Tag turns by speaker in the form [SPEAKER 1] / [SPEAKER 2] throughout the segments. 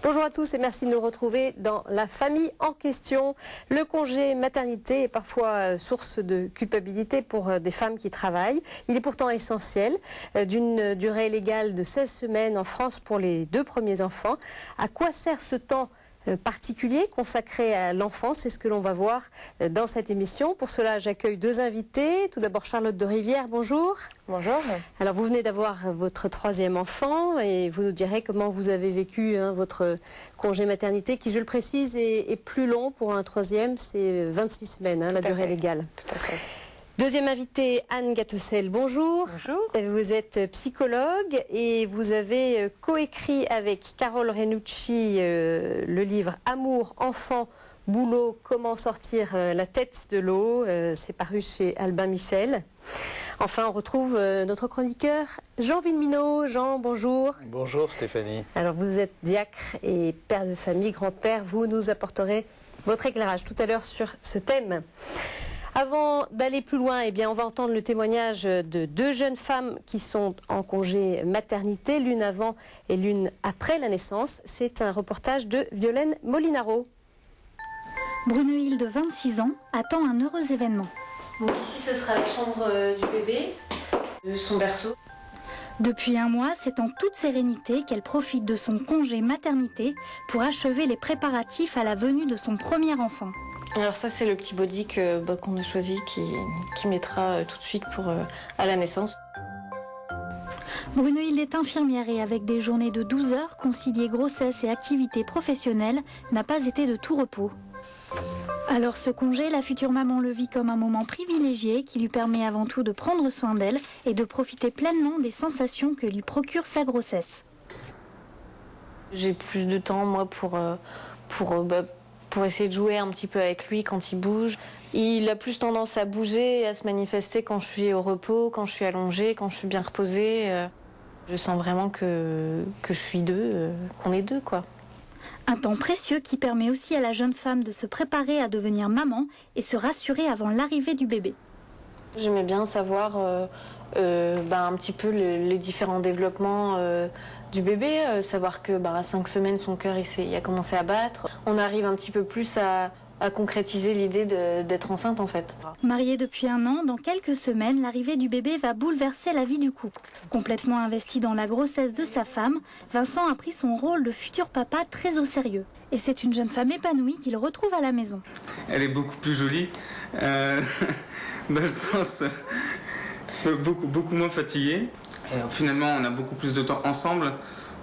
[SPEAKER 1] Bonjour à tous et merci de nous retrouver dans La famille en question. Le congé maternité est parfois source de culpabilité pour des femmes qui travaillent. Il est pourtant essentiel, d'une durée légale de 16 semaines en France pour les 2 premiers enfants. À quoi sert ce temps particulier consacré à l'enfance? C'est ce que l'on va voir dans cette émission. Pour cela, j'accueille 2 invités. Tout d'abord, Charlotte de Rivière, bonjour.
[SPEAKER 2] Bonjour.
[SPEAKER 1] Alors, vous venez d'avoir votre 3e enfant et vous nous direz comment vous avez vécu votre congé maternité qui, je le précise, est plus long pour un 3e. C'est 26 semaines, la durée légale.
[SPEAKER 2] Tout à fait.
[SPEAKER 1] 2e invitée, Anne Gatecel, bonjour.
[SPEAKER 2] Bonjour.
[SPEAKER 1] Vous êtes psychologue et vous avez coécrit avec Carole Renucci le livre Amour, enfant, boulot, comment sortir la tête de l'eau. C'est paru chez Albin Michel. Enfin, on retrouve notre chroniqueur Jean Villeminot. Jean, bonjour.
[SPEAKER 3] Bonjour Stéphanie.
[SPEAKER 1] Alors, vous êtes diacre et père de famille, grand-père. Vous nous apporterez votre éclairage tout à l'heure sur ce thème. Avant d'aller plus loin, on va entendre le témoignage de 2 jeunes femmes qui sont en congé maternité, l'une avant et l'une après la naissance. C'est un reportage de Violaine Molinaro.
[SPEAKER 4] Brunohilde, 26 ans, attend un heureux événement.
[SPEAKER 1] Donc ici, ce sera la chambre du bébé, de son berceau.
[SPEAKER 4] Depuis un mois, c'est en toute sérénité qu'elle profite de son congé maternité pour achever les préparatifs à la venue de son premier enfant.
[SPEAKER 2] Alors ça, c'est le petit body qu'on a choisi qui mettra tout de suite à la naissance.
[SPEAKER 4] Brunohilde est infirmière et avec des journées de 12 heures, concilier grossesse et activité professionnelle n'a pas été de tout repos. Alors ce congé, la future maman le vit comme un moment privilégié qui lui permet avant tout de prendre soin d'elle et de profiter pleinement des sensations que lui procure sa grossesse.
[SPEAKER 2] J'ai plus de temps, moi, pour essayer de jouer un petit peu avec lui quand il bouge. Il a plus tendance à bouger et à se manifester quand je suis au repos, quand je suis allongée, quand je suis bien reposée. Je sens vraiment que je suis qu'on est 2, quoi.
[SPEAKER 4] Un temps précieux qui permet aussi à la jeune femme de se préparer à devenir maman et se rassurer avant l'arrivée du bébé.
[SPEAKER 2] J'aimais bien savoir un petit peu les différents développements du bébé, savoir que à 5 semaines, son cœur il a commencé à battre. On arrive un petit peu plus à concrétiser l'idée d'être enceinte en fait.
[SPEAKER 4] Mariée depuis 1 an, dans quelques semaines, l'arrivée du bébé va bouleverser la vie du couple. Complètement investi dans la grossesse de sa femme, Vincent a pris son rôle de futur papa très au sérieux. Et c'est une jeune femme épanouie qu'il retrouve à la maison.
[SPEAKER 5] Elle est beaucoup plus jolie, dans le sens beaucoup moins fatiguée. Et finalement, on a beaucoup plus de temps ensemble,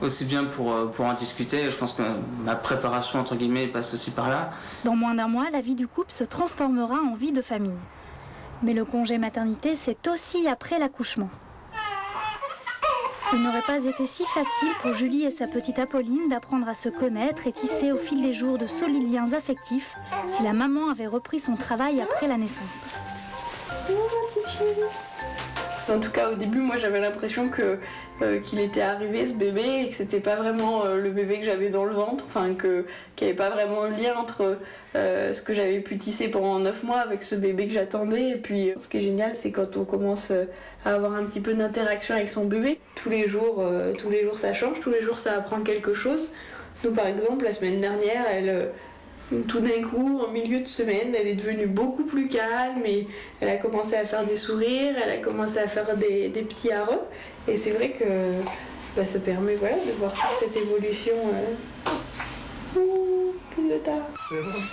[SPEAKER 5] aussi bien pour en discuter. Je pense que ma préparation, entre guillemets, passe aussi par là.
[SPEAKER 4] Dans moins d'1 mois, la vie du couple se transformera en vie de famille. Mais le congé maternité, c'est aussi après l'accouchement. Il n'aurait pas été si facile pour Julie et sa petite Apolline d'apprendre à se connaître et tisser au fil des jours de solides liens affectifs si la maman avait repris son travail après la naissance.
[SPEAKER 6] En tout cas, au début, moi, j'avais l'impression qu'il était arrivé, ce bébé, et que c'était pas vraiment le bébé que j'avais dans le ventre, qu'il n'y avait pas vraiment de lien entre ce que j'avais pu tisser pendant 9 mois avec ce bébé que j'attendais. Et puis, ce qui est génial, c'est quand on commence à avoir un petit peu d'interaction avec son bébé. Tous les jours, ça change, tous les jours, ça apprend quelque chose. Nous, par exemple, la semaine dernière, tout d'un coup, en milieu de semaine, elle est devenue beaucoup plus calme et elle a commencé à faire des sourires, elle a commencé à faire des petits arreux. Et c'est vrai que ça permet de voir toute cette évolution.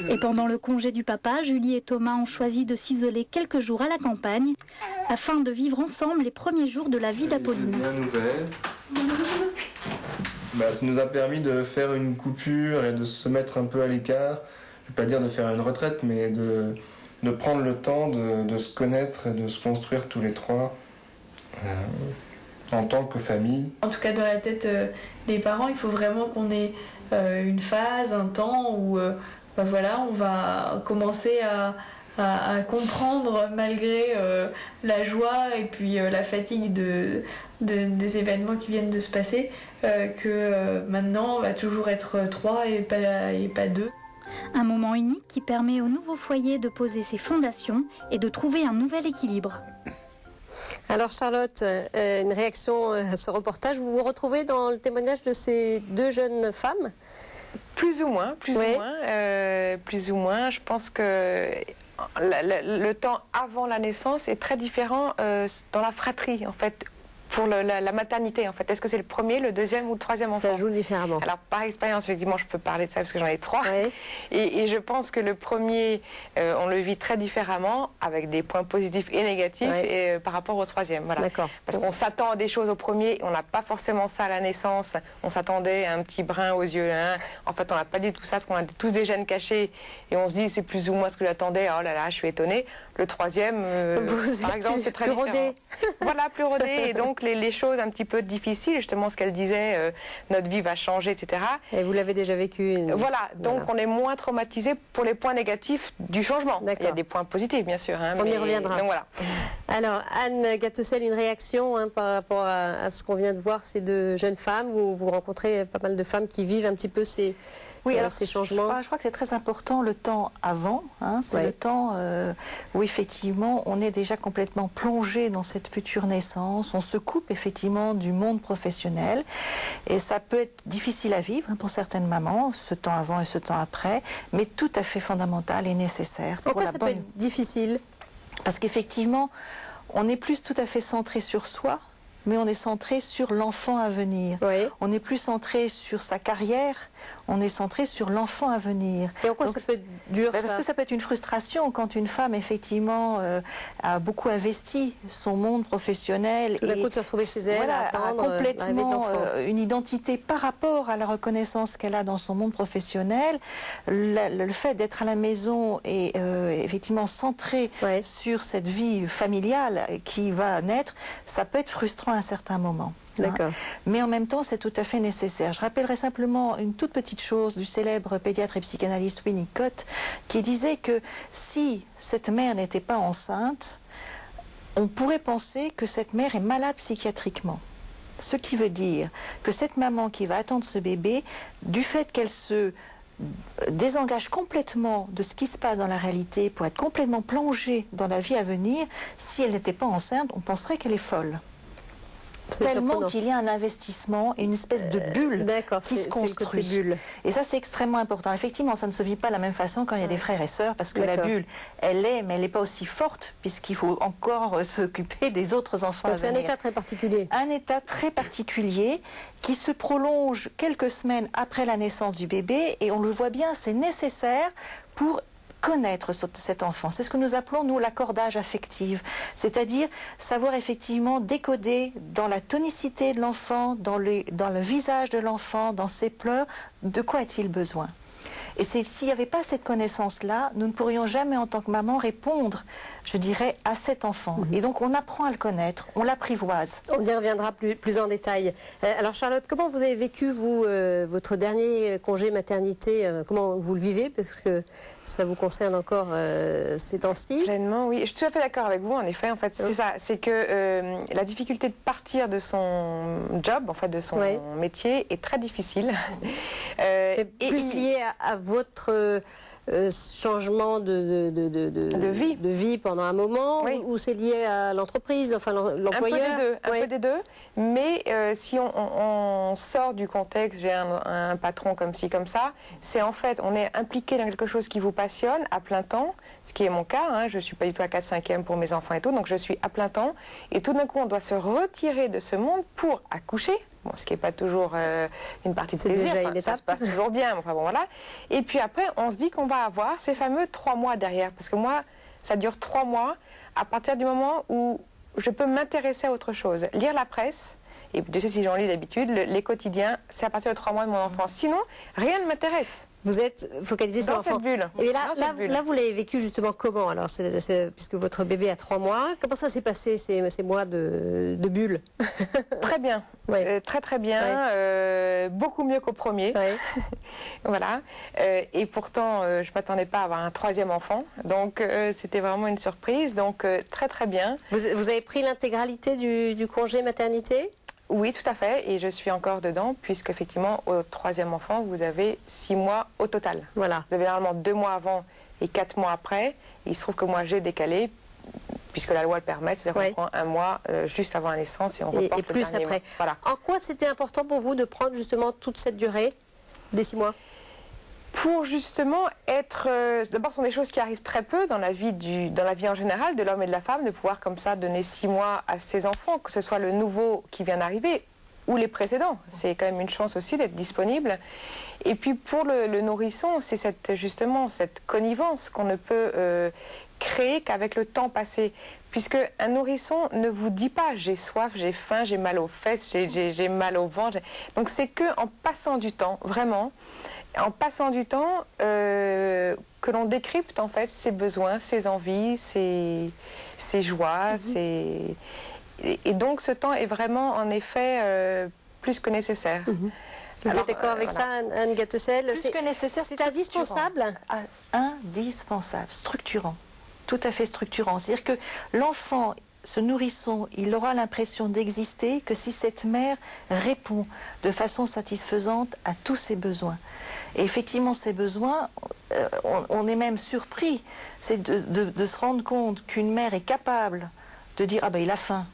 [SPEAKER 4] Et pendant le congé du papa, Julie et Thomas ont choisi de s'isoler quelques jours à la campagne afin de vivre ensemble les premiers jours de la vie d'Apolline.
[SPEAKER 7] Bien nouvelle. Ça nous a permis de faire une coupure et de se mettre un peu à l'écart. Je ne vais pas dire de faire une retraite, mais de prendre le temps de se connaître et de se construire tous les 3 en tant que famille.
[SPEAKER 6] En tout cas, dans la tête des parents, il faut vraiment qu'on ait une phase, un temps où on va commencer à comprendre malgré la joie et puis la fatigue des événements qui viennent de se passer, que maintenant on va toujours être 3 et pas 2.
[SPEAKER 4] Un moment unique qui permet au nouveau foyer de poser ses fondations et de trouver un nouvel équilibre.
[SPEAKER 1] Alors Charlotte, une réaction à ce reportage. Vous vous retrouvez dans le témoignage de ces 2 jeunes femmes?
[SPEAKER 3] Plus ou moins, plus
[SPEAKER 1] Oui.
[SPEAKER 3] ou moins. Plus ou moins. Je pense que le temps avant la naissance est très différent dans la fratrie, en fait, pour la maternité, en fait. Est-ce que c'est le premier, le deuxième ou le troisième enfant?
[SPEAKER 1] Ça joue différemment.
[SPEAKER 3] Alors, par expérience, effectivement, je peux parler de ça parce que j'en ai 3.
[SPEAKER 1] Oui.
[SPEAKER 3] Et je pense que le premier, on le vit très différemment, avec des points positifs et négatifs,
[SPEAKER 1] Oui.
[SPEAKER 3] et, par rapport au troisième. Voilà.
[SPEAKER 1] D'accord.
[SPEAKER 3] Parce qu'on s'attend à des choses au premier, on n'a pas forcément ça à la naissance. On s'attendait à un petit brin aux yeux. Hein. En fait, on n'a pas du tout ça, parce qu'on a tous des gènes cachés. Et on se dit, c'est plus ou moins ce que j'attendais. Oh là là, je suis étonnée. Le troisième, par exemple, c'est très
[SPEAKER 1] plus
[SPEAKER 3] différent.
[SPEAKER 1] rodé.
[SPEAKER 3] Voilà, plus rodé. Et donc, les choses un petit peu difficiles, justement, ce qu'elle disait, notre vie va changer, etc.
[SPEAKER 1] Et vous l'avez déjà vécu.
[SPEAKER 3] Voilà, donc
[SPEAKER 1] Voilà.
[SPEAKER 3] on est moins traumatisé pour les points négatifs du changement. Il y a
[SPEAKER 1] D'accord.
[SPEAKER 3] des points positifs, bien sûr. Hein,
[SPEAKER 1] On y
[SPEAKER 3] mais-
[SPEAKER 1] reviendra.
[SPEAKER 3] Donc voilà.
[SPEAKER 1] Alors, Anne Gatessel, une réaction par rapport à ce qu'on vient de voir, ces deux jeunes femmes, où vous rencontrez pas mal de femmes qui vivent un petit peu ces changements.
[SPEAKER 8] Je crois que c'est très important le temps avant. Hein, c'est
[SPEAKER 1] Oui.
[SPEAKER 8] le temps où effectivement on est déjà complètement plongé dans cette future naissance. On se coupe effectivement du monde professionnel et ça peut être difficile à vivre pour certaines mamans, ce temps avant et ce temps après, mais tout à fait fondamental et nécessaire. pour
[SPEAKER 1] Pourquoi
[SPEAKER 8] la
[SPEAKER 1] ça peut
[SPEAKER 8] bonne...
[SPEAKER 1] être difficile?
[SPEAKER 8] Parce qu'effectivement, on est plus tout à fait centré sur soi, mais on est centré sur l'enfant à venir.
[SPEAKER 1] Oui.
[SPEAKER 8] On n'est plus centré sur sa carrière, on est centré sur l'enfant à venir.
[SPEAKER 1] Et en quoi
[SPEAKER 8] Donc,
[SPEAKER 1] ça peut être dur,
[SPEAKER 8] parce
[SPEAKER 1] ça?
[SPEAKER 8] que ça peut être une frustration quand une femme, effectivement, a beaucoup investi son monde professionnel.
[SPEAKER 1] Tout d'un coup, de se retrouver chez elle,
[SPEAKER 8] voilà,
[SPEAKER 1] à attendre
[SPEAKER 8] a
[SPEAKER 1] l'arrivée de
[SPEAKER 8] complètement
[SPEAKER 1] l'enfant.
[SPEAKER 8] une identité par rapport à la reconnaissance qu'elle a dans son monde professionnel. Le fait d'être à la maison et effectivement centré
[SPEAKER 1] Ouais.
[SPEAKER 8] sur cette vie familiale qui va naître, ça peut être frustrant à un certain moment.
[SPEAKER 1] D'accord.
[SPEAKER 8] Mais en même temps, c'est tout à fait nécessaire. Je rappellerai simplement une toute petite chose du célèbre pédiatre et psychanalyste Winnicott, qui disait que si cette mère n'était pas enceinte, on pourrait penser que cette mère est malade psychiatriquement. Ce qui veut dire que cette maman qui va attendre ce bébé, du fait qu'elle se désengage complètement de ce qui se passe dans la réalité pour être complètement plongée dans la vie à venir, si elle n'était pas enceinte, on penserait qu'elle est folle.
[SPEAKER 1] C'est
[SPEAKER 8] Tellement
[SPEAKER 1] surprenant.
[SPEAKER 8] qu'il y a un investissement et une espèce de bulle
[SPEAKER 1] D'accord,
[SPEAKER 8] qui se
[SPEAKER 1] c'est le côté
[SPEAKER 8] construit.
[SPEAKER 1] bulle.
[SPEAKER 8] Et ça, c'est extrêmement important. Effectivement, ça ne se vit pas de la même façon quand il y a des frères et sœurs, parce que la
[SPEAKER 1] D'accord.
[SPEAKER 8] bulle, elle est, mais elle n'est pas aussi forte, puisqu'il faut encore s'occuper des autres enfants
[SPEAKER 1] Donc
[SPEAKER 8] à
[SPEAKER 1] c'est un
[SPEAKER 8] venir.
[SPEAKER 1] état très particulier.
[SPEAKER 8] Un état très particulier qui se prolonge quelques semaines après la naissance du bébé, et on le voit bien, c'est nécessaire pour connaître cet enfant. C'est ce que nous appelons, nous, l'accordage affectif. C'est-à-dire savoir effectivement décoder dans la tonicité de l'enfant, dans le visage de l'enfant, dans ses pleurs, de quoi a-t-il besoin. Et s'il n'y avait pas cette connaissance-là, nous ne pourrions jamais, en tant que maman, répondre, je dirais, à cet enfant. Et donc, on apprend à le connaître, on l'apprivoise.
[SPEAKER 1] On y reviendra plus en détail. Alors Charlotte, comment vous avez vécu, vous, votre dernier congé maternité? Comment vous le vivez? Parce que ça vous concerne encore ces temps-ci.
[SPEAKER 3] Pleinement, oui. Je suis tout à fait d'accord avec vous, en effet. En fait, c'est ça. C'est que la difficulté de partir de son job, en fait, de son
[SPEAKER 1] Ouais.
[SPEAKER 3] métier, est très difficile.
[SPEAKER 1] Et plus lié à votre changement de vie pendant un moment,
[SPEAKER 3] Oui.
[SPEAKER 1] ou c'est lié à l'entreprise, enfin l'employeur?
[SPEAKER 3] Un
[SPEAKER 1] Ouais.
[SPEAKER 3] peu des deux. Mais si on sort du contexte, j'ai un patron comme ci, comme ça, c'est en fait, on est impliqué dans quelque chose qui vous passionne à plein temps, ce qui est mon cas. Hein, je ne suis pas du tout à 4/5e pour mes enfants et tout, donc je suis à plein temps. Et tout d'un coup, on doit se retirer de ce monde pour accoucher. Bon, ce qui n'est pas toujours une partie de
[SPEAKER 1] C'est
[SPEAKER 3] plaisir.
[SPEAKER 1] déjà
[SPEAKER 3] Enfin,
[SPEAKER 1] une
[SPEAKER 3] ça
[SPEAKER 1] étape.
[SPEAKER 3] se passe toujours bien. Enfin, bon, voilà. Et puis après, on se dit qu'on va avoir ces fameux 3 mois derrière. Parce que moi, ça dure 3 mois à partir du moment où je peux m'intéresser à autre chose. Lire la presse, et je sais si j'en lis d'habitude, les quotidiens, c'est à partir de 3 mois de mon enfance. Sinon, rien ne m'intéresse.
[SPEAKER 1] Vous êtes focalisé sur
[SPEAKER 3] Dans
[SPEAKER 1] l'enfant.
[SPEAKER 3] cette bulle.
[SPEAKER 1] Et
[SPEAKER 3] Dans cette bulle.
[SPEAKER 1] là, vous l'avez vécu justement comment? Alors, puisque votre bébé a 3 mois, comment ça s'est passé ces mois de bulle?
[SPEAKER 3] Très bien.
[SPEAKER 1] Ouais.
[SPEAKER 3] Très très bien. Beaucoup mieux qu'au premier.
[SPEAKER 1] Ouais.
[SPEAKER 3] Voilà. Et pourtant, je ne m'attendais pas à avoir un 3e enfant. Donc, c'était vraiment une surprise. Donc, très très bien.
[SPEAKER 1] Vous avez pris l'intégralité du congé maternité?
[SPEAKER 3] Oui, tout à fait. Et je suis encore dedans, puisqu'effectivement, au 3e enfant, vous avez 6 mois au total.
[SPEAKER 1] Voilà.
[SPEAKER 3] Vous avez normalement 2 mois avant et 4 mois après. Et il se trouve que moi, j'ai décalé, puisque la loi le permet. C'est-à-dire
[SPEAKER 1] Ouais.
[SPEAKER 3] qu'on prend 1 mois juste avant la naissance et on reporte
[SPEAKER 1] Et
[SPEAKER 3] le
[SPEAKER 1] plus
[SPEAKER 3] dernier
[SPEAKER 1] après.
[SPEAKER 3] mois. Voilà.
[SPEAKER 1] En quoi c'était important pour vous de prendre justement toute cette durée des 6 mois?
[SPEAKER 3] pour justement être... D'abord, ce sont des choses qui arrivent très peu dans la vie en général de l'homme et de la femme, de pouvoir comme ça donner 6 mois à ses enfants, que ce soit le nouveau qui vient d'arriver ou les précédents. C'est quand même une chance aussi d'être disponible. Et puis pour le nourrisson, c'est justement cette connivence qu'on ne peut créer qu'avec le temps passé. Puisque un nourrisson ne vous dit pas « j'ai soif, j'ai faim, j'ai mal aux fesses, j'ai mal au ventre ». Donc c'est qu'en passant du temps, vraiment, en passant du temps, que l'on décrypte en fait ses besoins, ses envies, ses joies, Et donc ce temps est vraiment en effet plus que nécessaire.
[SPEAKER 1] Vous êtes d'accord avec ça, Anne Gattezel?
[SPEAKER 8] Plus que nécessaire,
[SPEAKER 1] c'est indispensable.
[SPEAKER 8] Indispensable, structurant, tout à fait structurant. C'est-à-dire que l'enfant, ce nourrisson, il aura l'impression d'exister que si cette mère répond de façon satisfaisante à tous ses besoins. Et effectivement, ces besoins, on est même surpris, c'est de se rendre compte qu'une mère est capable de dire « ah ben il a faim ».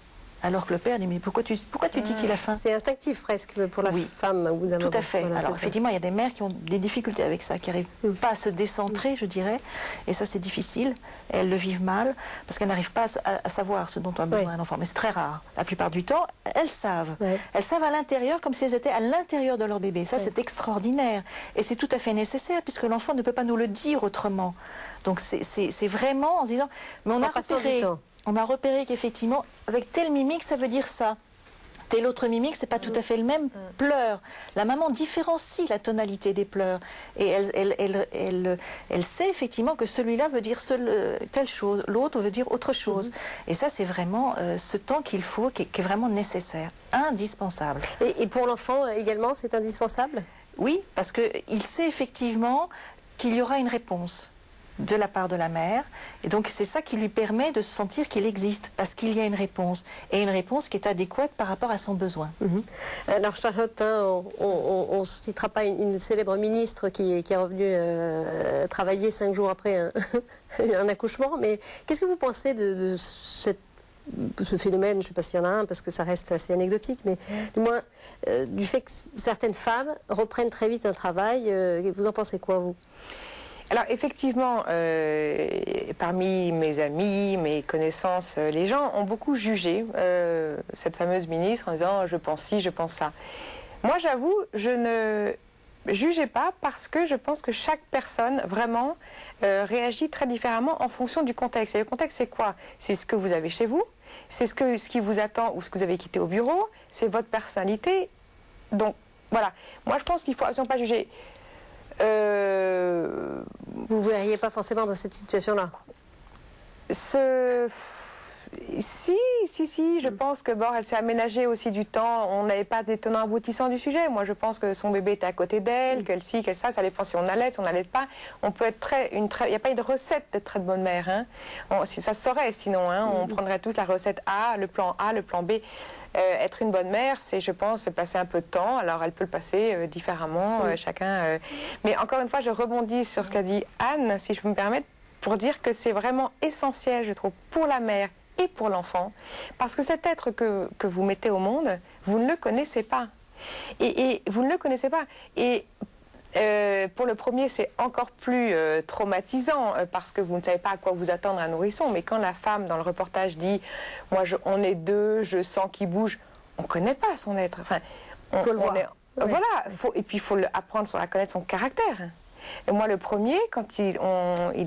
[SPEAKER 8] Alors que le père dit, mais pourquoi tu dis qu'il a faim?
[SPEAKER 1] C'est instinctif presque pour la femme au bout d'un moment.
[SPEAKER 8] Tout à fait.
[SPEAKER 1] Voilà,
[SPEAKER 8] alors effectivement, il y a des mères qui ont des difficultés avec ça, qui n'arrivent pas à se décentrer, je dirais. Et ça, c'est difficile. Et elles le vivent mal, parce qu'elles n'arrivent pas à savoir ce dont a besoin un enfant. Mais c'est très rare. La plupart du temps, elles savent. Elles savent à l'intérieur, comme si elles étaient à l'intérieur de leur bébé. Ça, c'est extraordinaire. Et c'est tout à fait nécessaire, puisque l'enfant ne peut pas nous le dire autrement. Donc c'est vraiment en se disant, mais on a repéré qu'effectivement, avec telle mimique, ça veut dire ça. Telle autre mimique, c'est pas tout à fait le même pleur. La maman différencie la tonalité des pleurs. Et elle sait effectivement que celui-là veut dire telle chose, l'autre veut dire autre chose. Et ça, c'est vraiment ce temps qu'il faut, qui est vraiment nécessaire, indispensable.
[SPEAKER 1] Et pour l'enfant également, c'est indispensable?
[SPEAKER 8] Oui, parce qu'il sait effectivement qu'il y aura une réponse de la part de la mère, et donc c'est ça qui lui permet de se sentir qu'il existe, parce qu'il y a une réponse, et une réponse qui est adéquate par rapport à son besoin.
[SPEAKER 1] Alors Charlotte, on ne citera pas une célèbre ministre qui est revenue travailler 5 jours après un accouchement, mais qu'est-ce que vous pensez de ce phénomène? Je ne sais pas s'il y en a un, parce que ça reste assez anecdotique, mais du moins du fait que certaines femmes reprennent très vite un travail, vous en pensez quoi, vous?
[SPEAKER 3] Alors effectivement, parmi mes amis, mes connaissances, les gens ont beaucoup jugé cette fameuse ministre en disant « je pense ci, je pense ça ». Moi j'avoue, je ne jugeais pas parce que je pense que chaque personne vraiment réagit très différemment en fonction du contexte. Et le contexte c'est quoi? C'est ce que vous avez chez vous, c'est ce qui vous attend ou ce que vous avez quitté au bureau, c'est votre personnalité. Donc voilà, moi je pense qu'il ne faut absolument pas juger.
[SPEAKER 1] Vous ne verriez pas forcément dans cette situation-là?
[SPEAKER 3] Si, je pense que elle s'est aménagée aussi du temps. On n'avait pas des tenants aboutissants du sujet. Moi, je pense que son bébé était à côté d'elle, qu'elle ci, qu'elle ça dépend si on allait, si on n'allait pas. On peut être il n'y a pas de recette d'être très bonne mère. Ça se saurait sinon. On prendrait tous la recette A, le plan B. Être une bonne mère, c'est, je pense, passer un peu de temps. Alors, elle peut le passer différemment, chacun. Mais encore une fois, je rebondis sur ce qu'a dit Anne, si je peux me permettre, pour dire que c'est vraiment essentiel, je trouve, pour la mère et pour l'enfant, parce que cet être que vous mettez au monde, vous ne le connaissez pas. Et vous ne le connaissez pas. Et pour le premier, c'est encore plus traumatisant parce que vous ne savez pas à quoi vous attendre un nourrisson. Mais quand la femme, dans le reportage, dit « moi, on est deux, je sens qu'il bouge », on ne connaît pas son être. Enfin,
[SPEAKER 1] faut le voir.
[SPEAKER 3] Voilà, et puis il faut apprendre à connaître son caractère. Et moi, le premier, quand il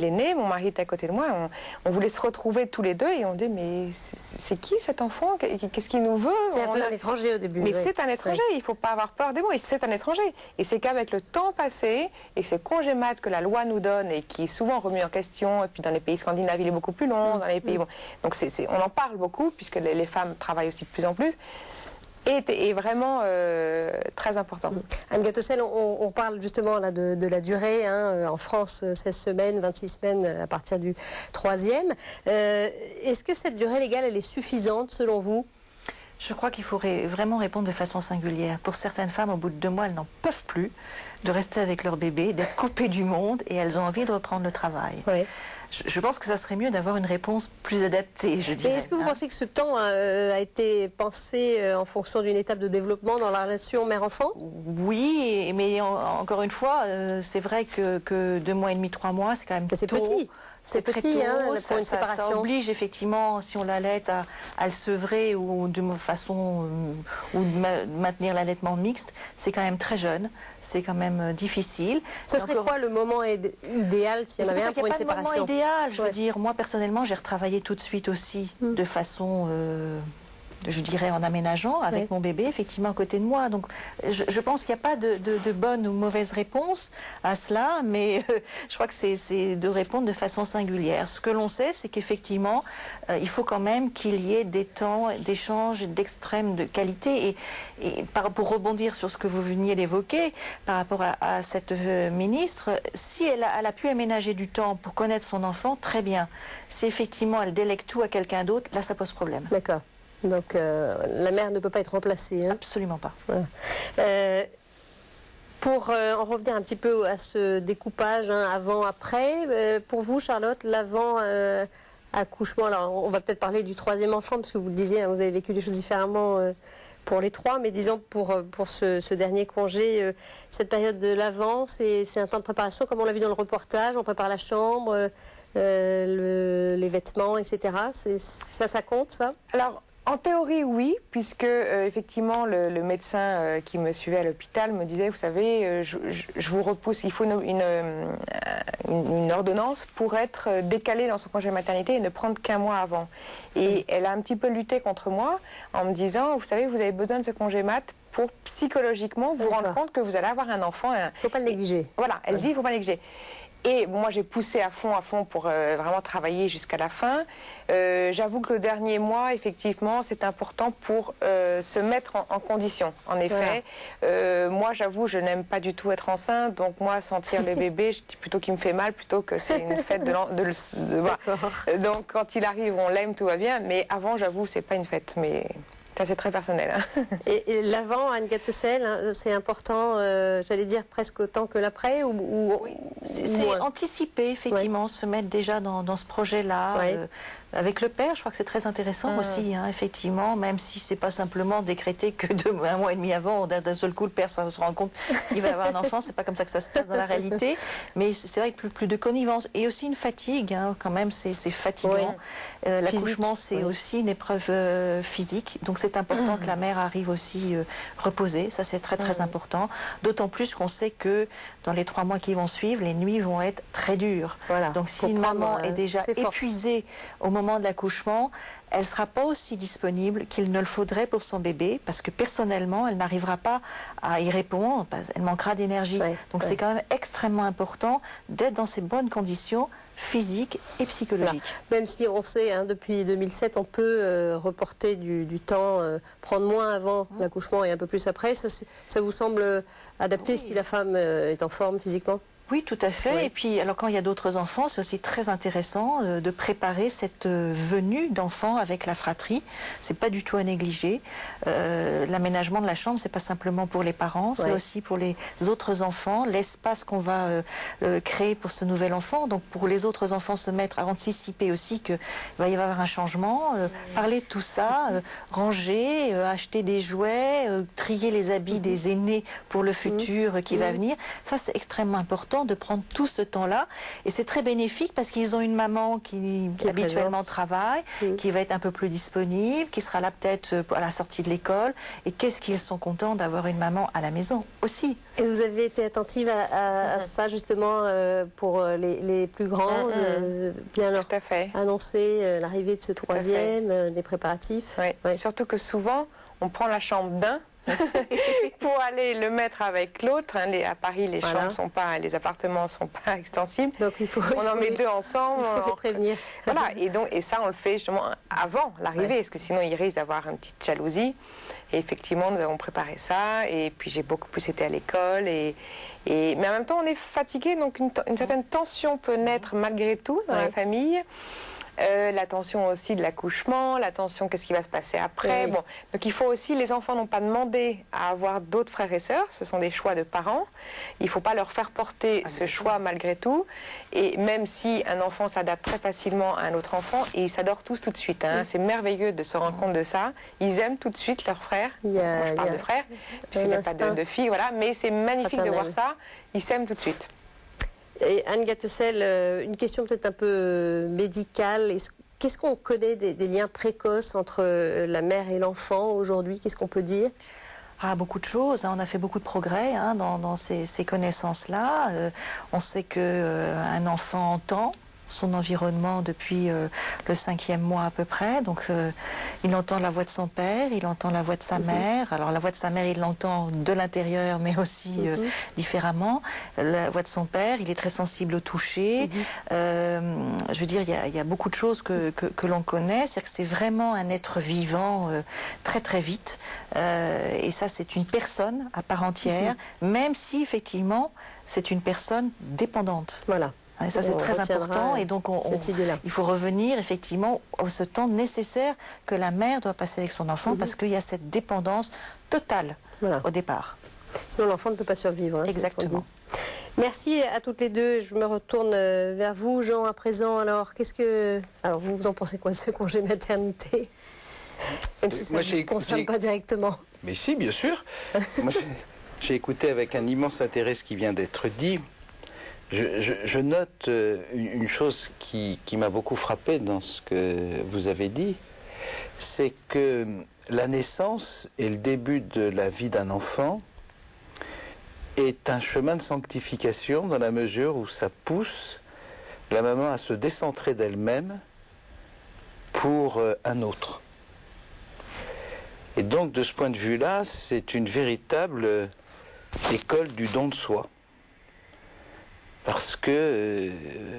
[SPEAKER 3] est né, mon mari était à côté de moi, on voulait se retrouver tous les deux et on dit mais c'est qui cet enfant? Qu'est-ce qu'il nous veut?
[SPEAKER 1] C'est un peu un étranger au début.
[SPEAKER 3] Mais c'est un étranger, il ne faut pas avoir peur des mots, c'est un étranger. Et c'est qu'avec le temps passé et ces congés mat que la loi nous donne et qui est souvent remis en question, et puis dans les pays scandinaves il est beaucoup plus long, dans les pays... Bon, donc on en parle beaucoup puisque les femmes travaillent aussi de plus en plus. Est vraiment très important.
[SPEAKER 1] Anne Gattezel, on parle justement là de la durée, en France 16 semaines, 26 semaines à partir du 3e. Est-ce que cette durée légale, elle est suffisante selon vous?
[SPEAKER 8] Je crois qu'il faut vraiment répondre de façon singulière. Pour certaines femmes, au bout de 2 mois, elles n'en peuvent plus de rester avec leur bébé, d'être coupées du monde et elles ont envie de reprendre le travail.
[SPEAKER 1] Oui.
[SPEAKER 8] je pense que ça serait mieux d'avoir une réponse plus adaptée, je dirais.
[SPEAKER 1] Est-ce que vous pensez que ce temps a été pensé en fonction d'une étape de développement dans la relation mère-enfant?
[SPEAKER 8] Oui, mais encore une fois, c'est vrai que 2 mois et demi, 3 mois, c'est quand même
[SPEAKER 1] c'est
[SPEAKER 8] tôt.
[SPEAKER 1] petit.
[SPEAKER 8] C'est très
[SPEAKER 1] petit,
[SPEAKER 8] tôt,
[SPEAKER 1] hein, pour une séparation.
[SPEAKER 8] Ça oblige effectivement, si on l'allait, à le sevrer ou de façon ou de maintenir l'allaitement mixte. C'est quand même très jeune, c'est quand même difficile.
[SPEAKER 1] Ce serait quoi le moment idéal s'il y en avait un pour une séparation?
[SPEAKER 8] Il n'y a pas de moment idéal, je veux dire. Moi personnellement, j'ai retravaillé tout de suite aussi, de façon je dirais en aménageant avec mon bébé effectivement à côté de moi. Donc je pense qu'il n'y a pas de bonne ou mauvaise réponse à cela, mais je crois que c'est de répondre de façon singulière. Ce que l'on sait, c'est qu'effectivement, il faut quand même qu'il y ait des temps d'échange d'extrême de qualité. Et pour rebondir sur ce que vous veniez d'évoquer par rapport à cette ministre, si elle a pu aménager du temps pour connaître son enfant, très bien. Si effectivement elle délègue tout à quelqu'un d'autre, là ça pose problème.
[SPEAKER 1] D'accord. Donc la mère ne peut pas être remplacée. Hein.
[SPEAKER 8] Absolument pas.
[SPEAKER 1] Voilà. Pour en revenir un petit peu à ce découpage avant-après, pour vous Charlotte, l'avant-accouchement, alors on va peut-être parler du 3e enfant, parce que vous le disiez, hein, vous avez vécu les choses différemment pour les 3, mais disons pour ce dernier congé, cette période de l'avant, c'est un temps de préparation, comme on l'a vu dans le reportage, on prépare la chambre, les vêtements, etc. Ça compte, ça?
[SPEAKER 3] Alors, en théorie, oui, puisque effectivement le médecin qui me suivait à l'hôpital me disait, vous savez, je vous repousse, il faut une ordonnance pour être décalée dans son congé maternité et ne prendre qu'un mois avant. Et elle a un petit peu lutté contre moi en me disant, vous savez, vous avez besoin de ce congé mat pour psychologiquement vous rendre compte que vous allez avoir un enfant. Il
[SPEAKER 1] ne faut pas le négliger.
[SPEAKER 3] Voilà, elle dit, il ne faut pas le négliger. Et moi, j'ai poussé à fond pour vraiment travailler jusqu'à la fin. J'avoue que le dernier mois, effectivement, c'est important pour se mettre en condition. En effet, moi, j'avoue, je n'aime pas du tout être enceinte. Donc, moi, sentir le bébé, je dis plutôt qu'il me fait mal, plutôt que c'est une fête voilà. Donc, quand il arrive, on l'aime, tout va bien. Mais avant, j'avoue, c'est pas une fête. Mais ça, c'est très personnel. Hein.
[SPEAKER 1] Et l'avant, Anne Gatesel, hein, c'est important, j'allais dire presque autant que l'après
[SPEAKER 8] oui, c'est anticiper, effectivement, se mettre déjà dans ce projet-là. Avec le père, je crois que c'est très intéressant aussi, hein, effectivement, même si c'est pas simplement décrété que 1 mois et demi avant, d'un seul coup, le père se rend compte qu'il va avoir un enfant. C'est pas comme ça que ça se passe dans la réalité. Mais c'est vrai que plus de connivence. Et aussi une fatigue, hein, quand même, c'est fatigant. L'accouchement, c'est aussi une épreuve physique. Donc c'est important que la mère arrive aussi reposée. Ça, c'est très important. D'autant plus qu'on sait que dans les 3 mois qui vont suivre, les nuits vont être très dures.
[SPEAKER 1] Voilà.
[SPEAKER 8] Donc si une maman est déjà épuisée au moment de l'accouchement, elle ne sera pas aussi disponible qu'il ne le faudrait pour son bébé, parce que personnellement, elle n'arrivera pas à y répondre, elle manquera d'énergie. Donc c'est quand même extrêmement important d'être dans ces bonnes conditions physiques et psychologiques.
[SPEAKER 1] Voilà. Même si on sait, hein, depuis 2007, on peut reporter du temps, prendre moins avant l'accouchement et un peu plus après, ça vous semble adapté si la femme est en forme physiquement ?
[SPEAKER 8] Oui, tout à fait. Et puis, alors quand il y a d'autres enfants, c'est aussi très intéressant de préparer cette venue d'enfants avec la fratrie. C'est pas du tout à négliger. L'aménagement de la chambre, c'est pas simplement pour les parents, c'est aussi pour les autres enfants. L'espace qu'on va créer pour ce nouvel enfant. Donc, pour les autres enfants, se mettre à anticiper aussi qu'il va y avoir un changement, parler de tout ça, ranger, acheter des jouets, trier les habits des aînés pour le futur qui va venir. Ça, c'est extrêmement important de prendre tout ce temps-là. Et c'est très bénéfique parce qu'ils ont une maman qui habituellement travaille, qui va être un peu plus disponible, qui sera là peut-être à la sortie de l'école. Et qu'est-ce qu'ils sont contents d'avoir une maman à la maison aussi.
[SPEAKER 1] Et vous avez été attentive à ça justement pour les plus grands, bien leur annoncer l'arrivée de ce 3e, les préparatifs.
[SPEAKER 3] Surtout que souvent, on prend la chambre d'un pour aller le mettre avec l'autre. Hein, à Paris, les chambres sont pas, les appartements sont pas extensibles.
[SPEAKER 1] Donc on
[SPEAKER 3] en met 2 ensemble.
[SPEAKER 1] Il faut les prévenir.
[SPEAKER 3] Voilà. Et ça, on le fait justement avant l'arrivée, parce que sinon, il risque d'avoir une petite jalousie. Et effectivement, nous avons préparé ça. Et puis, j'ai beaucoup plus été à l'école. Mais en même temps, on est fatigué, donc une certaine tension peut naître malgré tout dans la famille. l'attention aussi de l'accouchement, l'attention qu'est-ce qui va se passer après.
[SPEAKER 1] Oui.
[SPEAKER 3] Bon, donc il faut aussi, les enfants n'ont pas demandé à avoir d'autres frères et sœurs, ce sont des choix de parents. Il ne faut pas leur faire porter ce choix malgré tout. Et même si un enfant s'adapte très facilement à un autre enfant, et ils s'adorent tous tout de suite. Hein. C'est merveilleux de se rendre compte de ça. Ils aiment tout de suite leurs frères. Je parle de frères, puisqu'il n'y a pas de filles, voilà. Mais c'est magnifique de voir ça. Ils s'aiment tout de suite.
[SPEAKER 1] Et Anne Gatesel, une question peut-être un peu médicale. Qu'est-ce qu'on connaît des liens précoces entre la mère et l'enfant aujourd'hui? Qu'est-ce qu'on peut dire?
[SPEAKER 8] Beaucoup de choses. On a fait beaucoup de progrès dans ces connaissances-là. On sait qu'un enfant entend son environnement depuis le 5e mois à peu près. Donc il entend la voix de son père, il entend la voix de sa mère. Alors la voix de sa mère, il l'entend de l'intérieur, mais aussi différemment. La voix de son père, il est très sensible au toucher. Je veux dire, il y a beaucoup de choses que l'on connaît. C'est-à-dire que c'est vraiment un être vivant très très vite. Et ça, c'est une personne à part entière, même si effectivement, c'est une personne dépendante.
[SPEAKER 1] Voilà.
[SPEAKER 8] Et ça, c'est très important. Et donc, il faut revenir effectivement à ce temps nécessaire que la mère doit passer avec son enfant parce qu'il y a cette dépendance totale au départ.
[SPEAKER 1] Sinon, l'enfant ne peut pas survivre. Hein,
[SPEAKER 8] exactement.
[SPEAKER 1] Merci à toutes les deux. Je me retourne vers vous, Jean, à présent. Alors, vous en pensez quoi de ce congé maternité? Même si ça ne vous concerne pas directement.
[SPEAKER 9] Mais si, bien sûr. Moi, j'ai écouté avec un immense intérêt ce qui vient d'être dit. Je note une chose qui m'a beaucoup frappé dans ce que vous avez dit, c'est que la naissance et le début de la vie d'un enfant est un chemin de sanctification dans la mesure où ça pousse la maman à se décentrer d'elle-même pour un autre. Et donc, de ce point de vue-là, c'est une véritable école du don de soi. Parce que,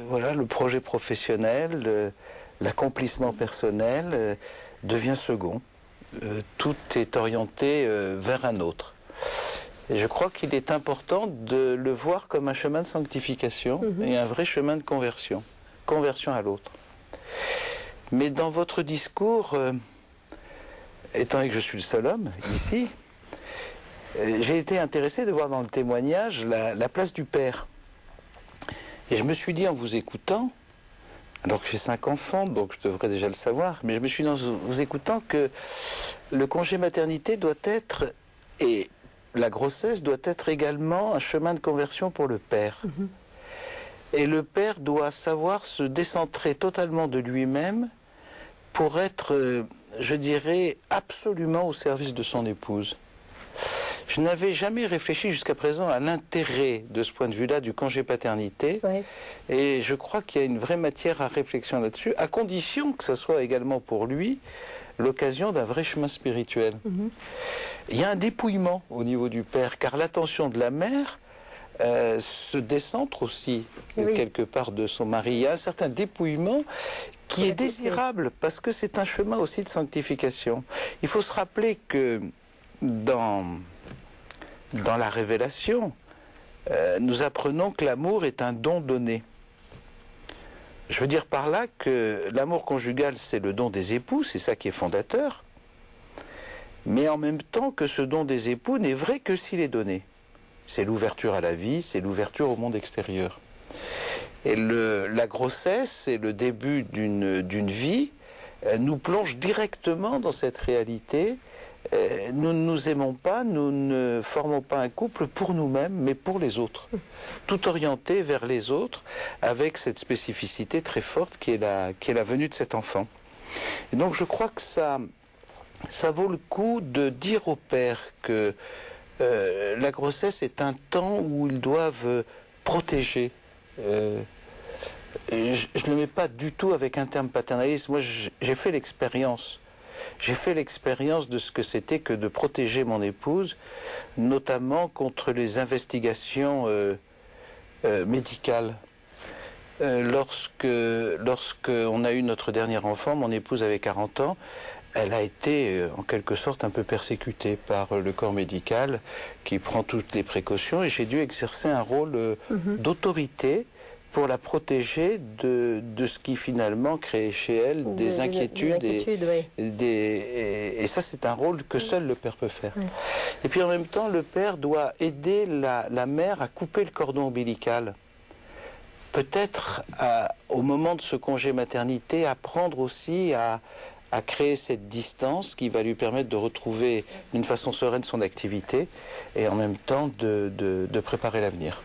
[SPEAKER 9] voilà, le projet professionnel, l'accomplissement personnel devient second. Tout est orienté vers un autre. Et je crois qu'il est important de le voir comme un chemin de sanctification et un vrai chemin de conversion. Conversion à l'autre. Mais dans votre discours, étant donné que je suis le seul homme ici, j'ai été intéressé de voir dans le témoignage la place du père. Et je me suis dit en vous écoutant, alors que j'ai 5 enfants, donc je devrais déjà le savoir, mais je me suis dit en vous écoutant que le congé maternité doit être, et la grossesse doit être également un chemin de conversion pour le père. Et le père doit savoir se décentrer totalement de lui-même pour être, je dirais, absolument au service de son épouse. Je n'avais jamais réfléchi jusqu'à présent à l'intérêt de ce point de vue-là du congé paternité. Et je crois qu'il y a une vraie matière à réflexion là-dessus, à condition que ce soit également pour lui l'occasion d'un vrai chemin spirituel. Il y a un dépouillement au niveau du père, car l'attention de la mère se décentre aussi quelque part de son mari. Il y a un certain dépouillement qui est désirable, parce que c'est un chemin aussi de sanctification. Il faut se rappeler que dans la révélation, nous apprenons que l'amour est un don donné. Je veux dire par là que l'amour conjugal, c'est le don des époux, c'est ça qui est fondateur, mais en même temps que ce don des époux n'est vrai que s'il est donné. C'est l'ouverture à la vie, c'est l'ouverture au monde extérieur. Et la grossesse et le début d'une vie nous plonge directement dans cette réalité. Nous ne nous aimons pas, nous ne formons pas un couple pour nous-mêmes, mais pour les autres. Tout orienté vers les autres, avec cette spécificité très forte qui est la venue de cet enfant. Et donc je crois que ça vaut le coup de dire aux pères que la grossesse est un temps où ils doivent protéger. Je ne le mets pas du tout avec un terme paternaliste. Moi, j'ai fait l'expérience. J'ai fait l'expérience de ce que c'était que de protéger mon épouse, notamment contre les investigations médicales. Lorsque on a eu notre dernier enfant, mon épouse avait 40 ans, elle a été en quelque sorte un peu persécutée par le corps médical qui prend toutes les précautions, et j'ai dû exercer un rôle d'autorité pour la protéger de ce qui finalement crée chez elle des inquiétudes. Et ça, c'est un rôle que seul le père peut faire. Oui. Et puis en même temps, le père doit aider la mère à couper le cordon ombilical. Peut-être, au moment de ce congé maternité, apprendre aussi à créer cette distance qui va lui permettre de retrouver d'une façon sereine son activité et en même temps de préparer l'avenir.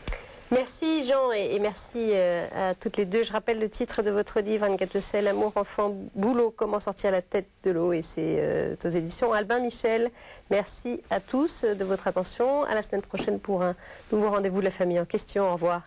[SPEAKER 1] Merci Jean et merci à toutes les deux. Je rappelle le titre de votre livre, Anne Gatteset, L'amour, enfant, boulot, comment sortir la tête de l'eau, et c'est aux éditions Albin Michel. Merci à tous de votre attention. À la semaine prochaine pour un nouveau rendez-vous de la famille en question. Au revoir.